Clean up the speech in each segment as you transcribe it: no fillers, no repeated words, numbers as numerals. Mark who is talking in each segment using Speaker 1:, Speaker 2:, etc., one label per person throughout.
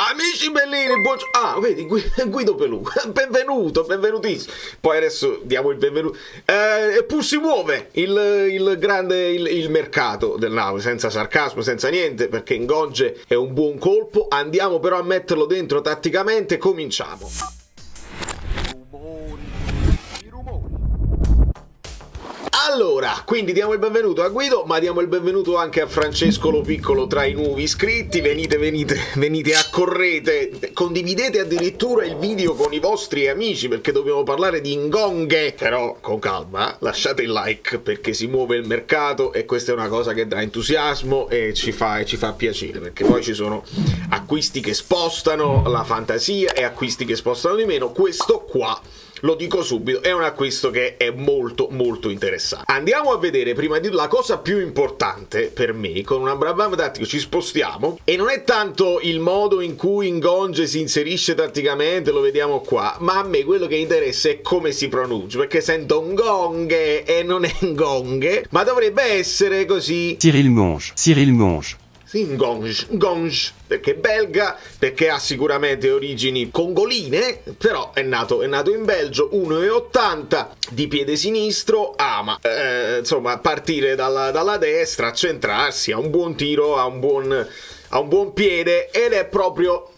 Speaker 1: Amici bellini, vedi, Guido Pelù, benvenutissimo. Poi adesso diamo il benvenuto. Eppur si muove il mercato del Napoli, senza sarcasmo, senza niente, perché Ngonge è un buon colpo. Andiamo però a metterlo dentro tatticamente, cominciamo. Allora, quindi diamo il benvenuto a Guido, ma diamo il benvenuto anche a Francesco Lo Piccolo tra i nuovi iscritti. Venite, accorrete, condividete addirittura il video con i vostri amici, perché dobbiamo parlare di Ngonghe. Però con calma, lasciate il like, perché si muove il mercato e questa è una cosa che dà entusiasmo e ci fa piacere, perché poi ci sono acquisti che spostano la fantasia e acquisti che spostano di meno. Questo qua, lo dico subito, è un acquisto che è molto molto interessante. Andiamo a vedere prima di tutto la cosa più importante per me. Con un Abraham tattico ci spostiamo e non è tanto il modo in cui Ngonge si inserisce tatticamente, lo vediamo qua, ma a me quello che interessa è come si pronuncia, perché sento Ngonghe e non è Ngonghe, ma dovrebbe essere così.
Speaker 2: Cyril Monge.
Speaker 1: Sì, Ngonge, perché è belga, perché ha sicuramente origini congoline, però è nato in Belgio, 1,80, di piede sinistro, ama insomma partire dalla destra, centrarsi, ha un buon tiro, ha un buon piede ed è proprio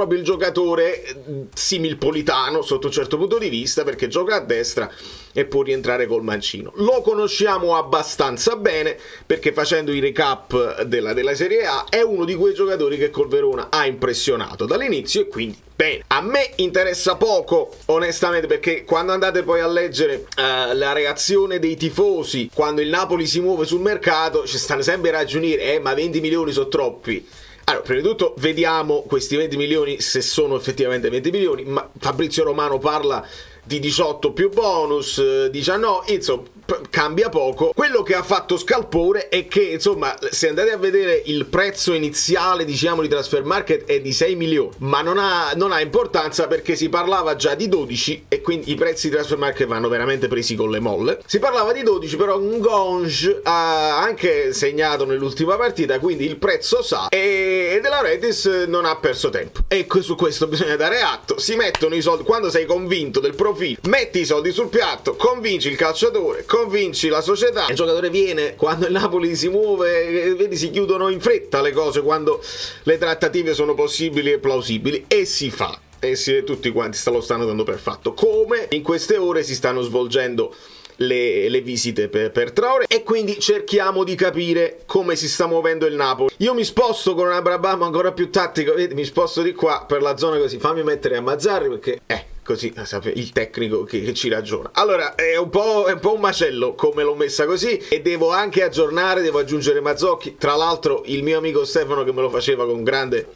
Speaker 1: il giocatore similpolitano sotto un certo punto di vista, perché gioca a destra e può rientrare col mancino. Lo conosciamo abbastanza bene, perché facendo i recap della Serie A è uno di quei giocatori che col Verona ha impressionato dall'inizio, e quindi bene. A me interessa poco, onestamente, perché quando andate poi a leggere la reazione dei tifosi quando il Napoli si muove sul mercato, ci stanno sempre a ragionare, ma 20 milioni sono troppi. Allora, prima di tutto vediamo questi 20 milioni se sono effettivamente 20 milioni, ma Fabrizio Romano parla di 18 più bonus, 19, insomma cambia poco. Quello che ha fatto scalpore è che, insomma, se andate a vedere il prezzo iniziale, diciamo, di Transfer Market è di 6 milioni, ma non ha importanza, perché si parlava già di 12 e quindi i prezzi di Transfer Market vanno veramente presi con le molle. Si parlava di 12, però Ngonge ha anche segnato nell'ultima partita, quindi il prezzo sa, e De Laurentiis non ha perso tempo, e su questo bisogna dare atto. Si mettono i soldi quando sei convinto del profilo, metti i soldi sul piatto, convinci il calciatore, convinci la società, il giocatore viene. Quando il Napoli si muove, vedi, si chiudono in fretta le cose quando le trattative sono possibili e plausibili, e si fa, e tutti quanti lo stanno dando per fatto, come in queste ore si stanno svolgendo le visite per Traoré, e quindi cerchiamo di capire come si sta muovendo il Napoli. Io mi sposto con un Abraham ancora più tattico, vedi, mi sposto di qua per la zona, così fammi mettere a Mazzarri, perché così il tecnico che ci ragiona. Allora è un po' un macello come l'ho messa così, e devo anche devo aggiungere Mazzocchi. Tra l'altro il mio amico Stefano, che me lo faceva con grande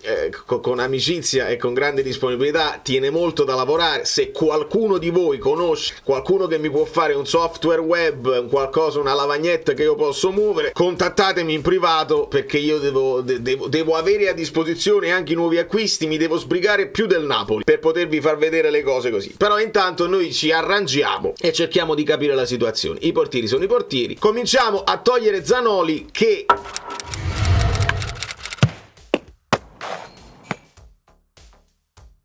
Speaker 1: con amicizia e con grande disponibilità, tiene molto da lavorare. Se qualcuno di voi conosce qualcuno che mi può fare un software web, un qualcosa, una lavagnetta che io posso muovere, contattatemi in privato, perché io devo avere a disposizione anche i nuovi acquisti, mi devo sbrigare più del Napoli per potervi far vedere le cose così. Però intanto noi ci arrangiamo e cerchiamo di capire la situazione. I portieri sono i portieri. Cominciamo a togliere Zanoli, che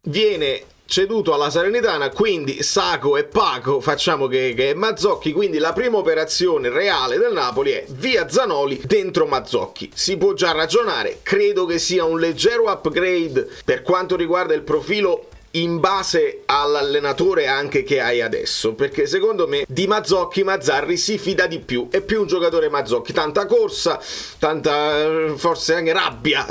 Speaker 1: viene ceduto alla Salernitana, quindi Sacco e Paco, facciamo che è Mazzocchi. Quindi la prima operazione reale del Napoli è via Zanoli, dentro Mazzocchi. Si può già ragionare, credo che sia un leggero upgrade per quanto riguarda il profilo in base all'allenatore anche che hai adesso, perché secondo me di Mazzarri si fida di più, è più un giocatore Mazzocchi, tanta corsa, tanta forse anche rabbia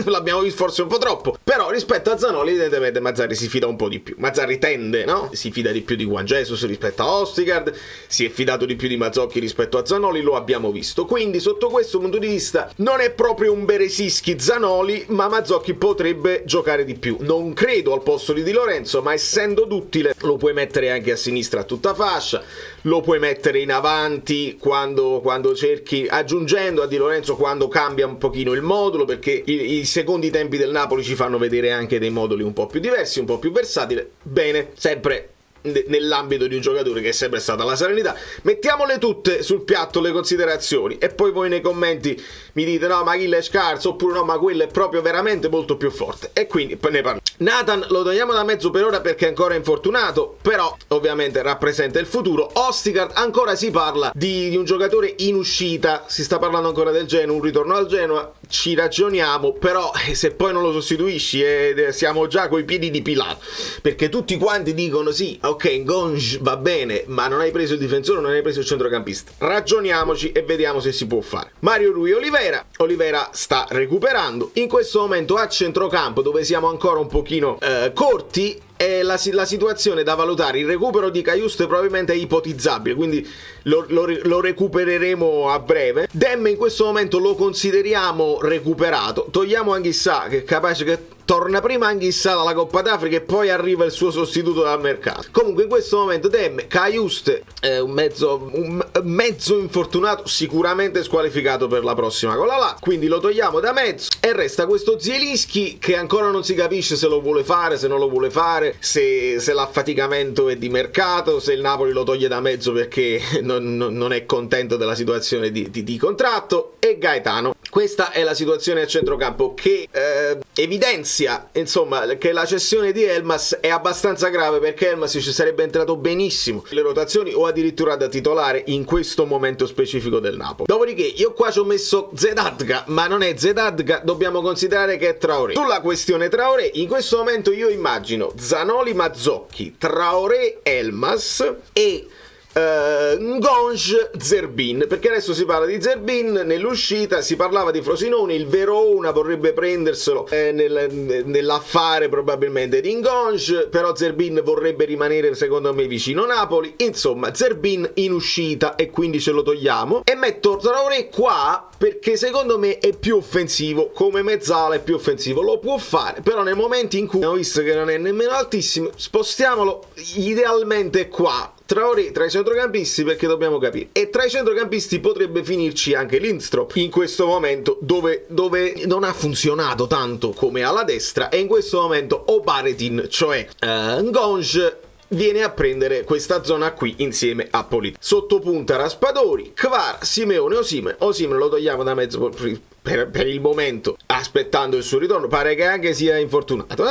Speaker 1: l'abbiamo visto forse un po' troppo, però rispetto a Zanoli evidentemente Mazzarri si fida un po' di più. Mazzarri tende, no? Si fida di più di Juan Jesus rispetto a Ostigard, si è fidato di più di Mazzocchi rispetto a Zanoli, lo abbiamo visto. Quindi sotto questo punto di vista non è proprio un Beresischi Zanoli, ma Mazzocchi potrebbe giocare di più. Non credo al posto Di Lorenzo, ma essendo duttile lo puoi mettere anche a sinistra a tutta fascia, lo puoi mettere in avanti quando cerchi, aggiungendo a Di Lorenzo quando cambia un pochino il modulo, perché i secondi tempi del Napoli ci fanno vedere anche dei moduli un po' più diversi, un po' più versatili. Bene, sempre nell'ambito di un giocatore che è sempre stata la serenità. Mettiamole tutte sul piatto le considerazioni e poi voi nei commenti mi dite no ma Achille è scarso, oppure no ma quello è proprio veramente molto più forte, e quindi poi ne parliamo. Nathan lo togliamo da mezzo per ora perché è ancora infortunato, però ovviamente rappresenta il futuro. Ostigard ancora si parla di un giocatore in uscita, si sta parlando ancora del Genoa, un ritorno al Genoa, ci ragioniamo, però se poi non lo sostituisci siamo già coi piedi di Pilato, perché tutti quanti dicono sì, ok, Ngonge va bene, ma non hai preso il difensore, non hai preso il centrocampista. Ragioniamoci e vediamo se si può fare. Mario Rui Olivera sta recuperando in questo momento a centrocampo, dove siamo ancora un pochino corti. E la situazione da valutare, il recupero di Cajuste probabilmente è ipotizzabile, quindi lo recupereremo a breve. Dem in questo momento lo consideriamo recuperato, togliamo Anghissà, che è capace che torna prima Anghissà dalla Coppa d'Africa e poi arriva il suo sostituto dal mercato. Comunque in questo momento Dem, Cajuste un mezzo infortunato, sicuramente squalificato per la prossima con la Lazio, quindi lo togliamo da mezzo e resta questo Zielinski che ancora non si capisce se lo vuole fare, se non lo vuole fare, se l'affaticamento è di mercato, se il Napoli lo toglie da mezzo perché non è contento della situazione di contratto. E Gaetano, questa è la situazione a centrocampo che evidenzia insomma che la cessione di Elmas è abbastanza grave, perché Elmas ci sarebbe entrato benissimo le rotazioni o addirittura da titolare in questo momento specifico del Napoli. Dopodiché io qua ci ho messo Zedadka, ma non è Zedadka, dobbiamo considerare che è Traoré. Sulla questione Traoré in questo momento io immagino Zanoli, Mazzocchi, Traoré, Elmas e Ngonge, Zerbin, perché adesso si parla di Zerbin nell'uscita, si parlava di Frosinone, il Verona vorrebbe prenderselo nell'affare probabilmente di Ngonge, però Zerbin vorrebbe rimanere secondo me vicino Napoli. Insomma, Zerbin in uscita e quindi ce lo togliamo e metto Traoré qua perché secondo me è più offensivo, come mezzala è più offensivo, lo può fare, però nei momenti in cui abbiamo visto che non è nemmeno altissimo, spostiamolo idealmente qua Traoré tra i centrocampisti, perché dobbiamo capire, e tra i centrocampisti potrebbe finirci anche Lindstrom in questo momento dove non ha funzionato tanto come alla destra, e in questo momento Oparetin, cioè Ngonge, viene a prendere questa zona qui insieme a Polito. Sottopunta Raspadori, Kvara, Simeone, Osimhen lo togliamo da mezzo per il momento, aspettando il suo ritorno. Pare che anche sia infortunato,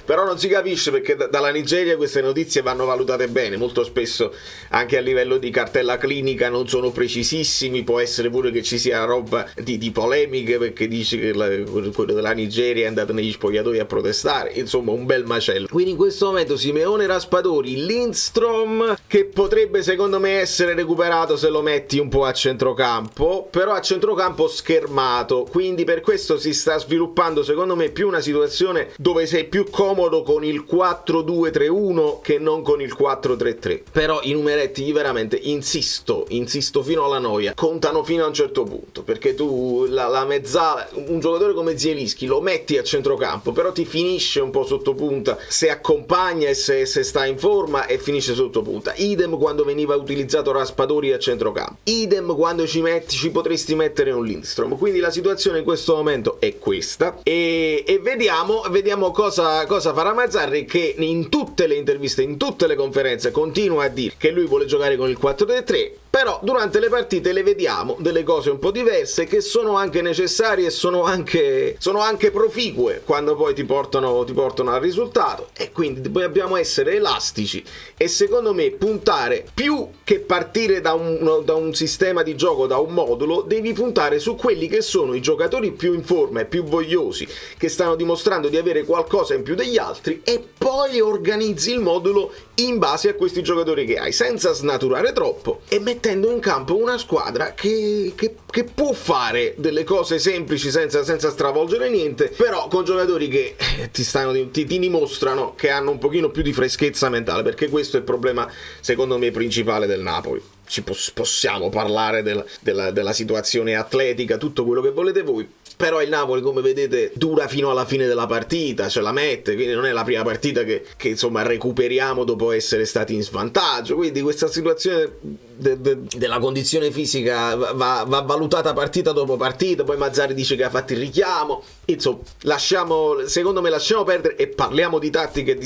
Speaker 1: però non si capisce, perché dalla Nigeria queste notizie vanno valutate bene, molto spesso anche a livello di cartella clinica non sono precisissimi, può essere pure che ci sia roba di polemiche, perché dice che quello della Nigeria è andato negli spogliatoi a protestare, insomma un bel macello. Quindi in questo momento Simeone, Raspadori, Lindstrom, che potrebbe secondo me essere recuperato se lo metti un po' a centrocampo, però a centrocampo schermato, quindi per questo si sta sviluppando secondo me più una situazione dove sei più comodo con il 4-2-3-1 che non con il 4-3-3. Però i numeretti veramente insisto fino alla noia, contano fino a un certo punto, perché tu la mezzala, un giocatore come Zielinski lo metti a centrocampo, però ti finisce un po' sotto punta se accompagna e se sta in forma, e finisce sotto punta. Idem quando veniva utilizzato Raspadori a centrocampo, idem quando ci potresti mettere un Lindstrom. Quindi la situazione in questo momento è questa, e vediamo cosa farà Mazzarri, che in tutte le interviste, in tutte le conferenze continua a dire che lui vuole giocare con il 4-3-3, però durante le partite le vediamo delle cose un po' diverse, che sono anche necessarie e sono anche proficue quando poi ti portano al risultato, e quindi dobbiamo essere elastici e secondo me puntare, più che partire da un sistema di gioco, da un modulo, devi puntare su quelli che sono i giocatori più in forma e più vogliosi, che stanno dimostrando di avere qualcosa in più degli altri, e poi organizzi il modulo in base a questi giocatori che hai, senza snaturare troppo, e mettendo in campo una squadra che può fare delle cose semplici senza stravolgere niente, però con giocatori che ti dimostrano che hanno un pochino più di freschezza mentale, perché questo è il problema secondo me principale del Napoli. Possiamo parlare della situazione atletica, tutto quello che volete voi, però il Napoli, come vedete, dura fino alla fine della partita, ce la mette, quindi non è la prima partita che insomma recuperiamo dopo essere stati in svantaggio, quindi questa situazione della condizione fisica va valutata partita dopo partita. Poi Mazzarri dice che ha fatto il richiamo, insomma secondo me lasciamo perdere e parliamo di tattiche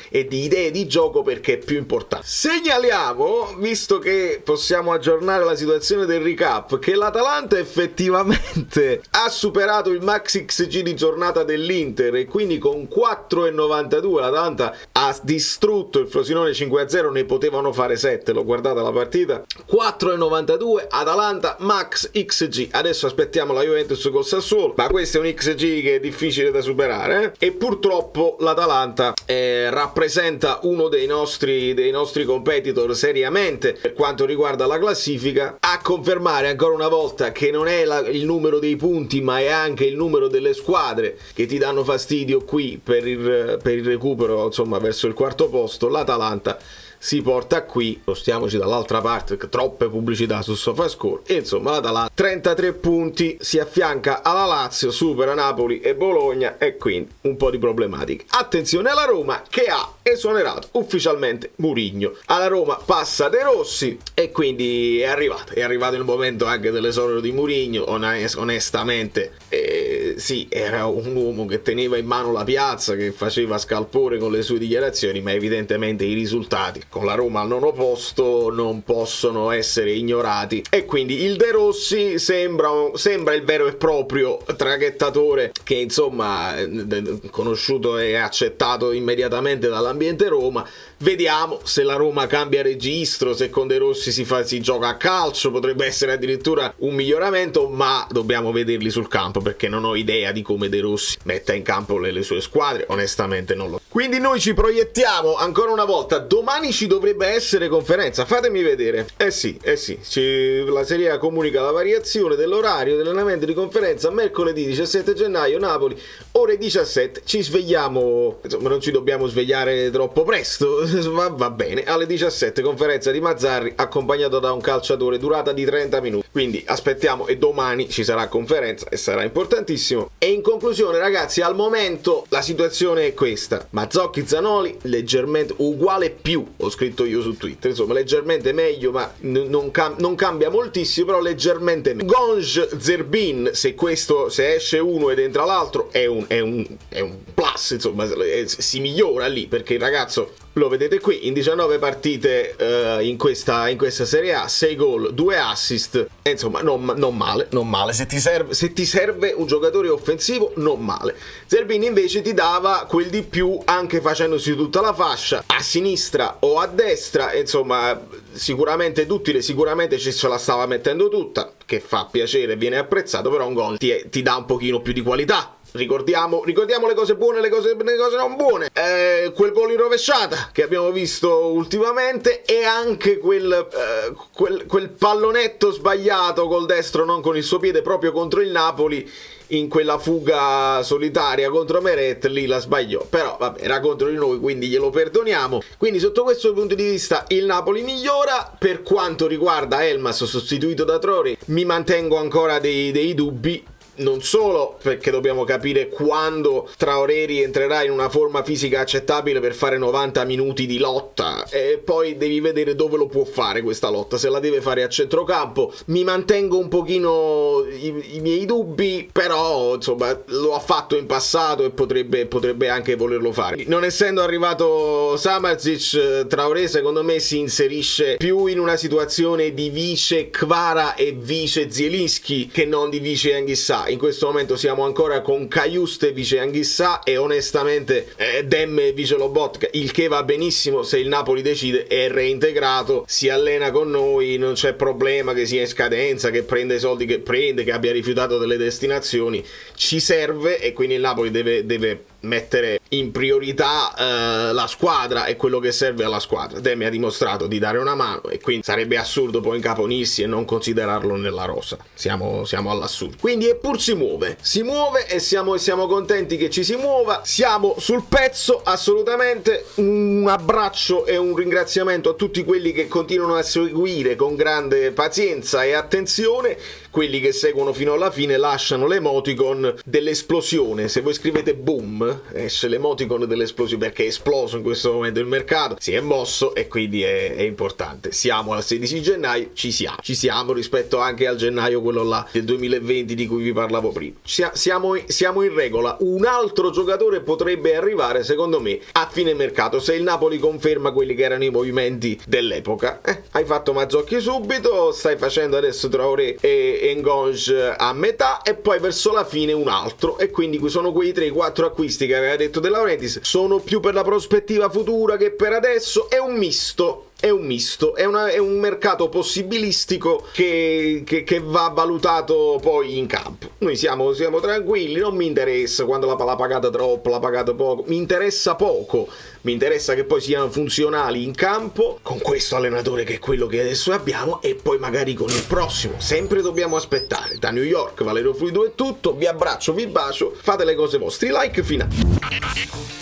Speaker 1: e di idee di gioco, perché è più importante. Segnaliamo, visto che possiamo aggiornare la situazione del recap, che l'Atalanta effettivamente ha superato il max XG di giornata dell'Inter, e quindi con 4,92 l'Atalanta ha distrutto il Frosinone 5-0, ne potevano fare 7, l'ho guardata la partita. 4,92 Atalanta max XG. Adesso aspettiamo la Juventus col Sassuolo, ma questo è un XG che è difficile da superare, e purtroppo l'Atalanta rappresenta uno dei nostri competitor seriamente per quanto riguarda la classifica, a confermare ancora una volta che non è il numero dei punti, ma è anche il numero delle squadre che ti danno fastidio qui per il recupero, insomma, verso il quarto posto. L'Atalanta si porta qui, spostiamoci dall'altra parte perché troppe pubblicità su SofaScore, e insomma l'Atalanta 33 punti, si affianca alla Lazio, supera Napoli e Bologna, e quindi un po' di problematiche. Attenzione alla Roma, che ha esonerato ufficialmente Mourinho. Alla Roma passa De Rossi, e quindi è arrivato il momento anche dell'esonero di Mourinho. Onestamente sì, era un uomo che teneva in mano la piazza, che faceva scalpore con le sue dichiarazioni, ma evidentemente i risultati con la Roma al 9° posto non possono essere ignorati, e quindi il De Rossi sembra il vero e proprio traghettatore, che insomma conosciuto e accettato immediatamente dall'ambiente Roma. Vediamo se la Roma cambia registro, se con De Rossi si gioca a calcio, potrebbe essere addirittura un miglioramento, ma dobbiamo vederli sul campo, perché non ho idea di come De Rossi metta in campo le sue squadre, onestamente non lo so. Quindi noi ci proiettiamo ancora una volta. Domani ci dovrebbe essere conferenza, fatemi vedere. La Serie A comunica la variazione dell'orario dell'allenamento di conferenza mercoledì 17 gennaio, Napoli, ore 17. Ci svegliamo, insomma non ci dobbiamo svegliare troppo presto, va bene, alle 17 conferenza di Mazzarri accompagnato da un calciatore, durata di 30 minuti, quindi aspettiamo, e domani ci sarà conferenza e sarà importantissimo. E in conclusione, ragazzi, al momento la situazione è questa: Mazzocchi, Zanoli leggermente uguale più, ho scritto io su Twitter, insomma leggermente meglio, ma non cambia moltissimo, però leggermente meglio. Gonge, Zerbin, se esce uno ed entra l'altro è un plus, insomma si migliora lì, perché il ragazzo, lo vedete qui, in 19 partite in questa Serie A, 6 gol, 2 assist, e insomma non male. Se ti serve un giocatore offensivo, non male. Zerbin invece ti dava quel di più, anche facendosi tutta la fascia a sinistra o a destra, e insomma sicuramente duttile, sicuramente ce la stava mettendo tutta, che fa piacere, viene apprezzato, però un gol ti dà un pochino più di qualità. Ricordiamo le cose buone, le cose non buone, quel gol in rovesciata che abbiamo visto ultimamente, e anche quel pallonetto sbagliato col destro, non con il suo piede, proprio contro il Napoli, in quella fuga solitaria contro Meret. Lì la sbagliò, però vabbè, era contro di noi, quindi glielo perdoniamo. Quindi sotto questo punto di vista il Napoli migliora. Per quanto riguarda Elmas sostituito da Traoré, mi mantengo ancora dei dubbi, non solo perché dobbiamo capire quando Traoré rientrerà in una forma fisica accettabile per fare 90 minuti di lotta, e poi devi vedere dove lo può fare questa lotta, se la deve fare a centrocampo. Mi mantengo un pochino i miei dubbi, però insomma lo ha fatto in passato e potrebbe anche volerlo fare. Non essendo arrivato Samardžić, Traoré secondo me si inserisce più in una situazione di vice Kvara e vice Zielinski che non di vice Anghissà. In questo momento siamo ancora con Cajuste vice Anghissà e onestamente Demme vice Lobotka, il che va benissimo se il Napoli decide, è reintegrato, si allena con noi, non c'è problema che sia in scadenza, che prenda i soldi che prende, che abbia rifiutato delle destinazioni, ci serve, e quindi il Napoli deve mettere in priorità la squadra e quello che serve alla squadra. Demme ha dimostrato di dare una mano, e quindi sarebbe assurdo poi incaponirsi e non considerarlo nella rosa. Siamo all'assurdo. Quindi eppur si muove e siamo contenti che ci si muova, siamo sul pezzo assolutamente. Un abbraccio e un ringraziamento a tutti quelli che continuano a seguire con grande pazienza e attenzione, quelli che seguono fino alla fine lasciano l'emoticon dell'esplosione. Se voi scrivete boom boom, esce l'emoticon dell'esplosione perché è esploso in questo momento il mercato, si è mosso e quindi è importante. Siamo al 16 gennaio, ci siamo rispetto anche al gennaio quello là del 2020 di cui vi parlavo prima. Siamo in regola. Un altro giocatore potrebbe arrivare secondo me a fine mercato se il Napoli conferma quelli che erano i movimenti dell'epoca. Hai fatto Mazzocchi subito, stai facendo adesso Traoré e Ngonge a metà e poi verso la fine un altro, e quindi sono quei 3-4 acquisti che aveva detto De Laurentiis, sono più per la prospettiva futura che per adesso. È un misto, è un mercato possibilistico che va valutato poi in campo. Noi siamo tranquilli, non mi interessa quando l'ha pagata troppo, l'ha pagata poco, mi interessa poco, mi interessa che poi siano funzionali in campo con questo allenatore che è quello che adesso abbiamo, e poi magari con il prossimo. Sempre dobbiamo aspettare. Da New York, Valerio Fluido è tutto, vi abbraccio, vi bacio, fate le cose vostre, like finali.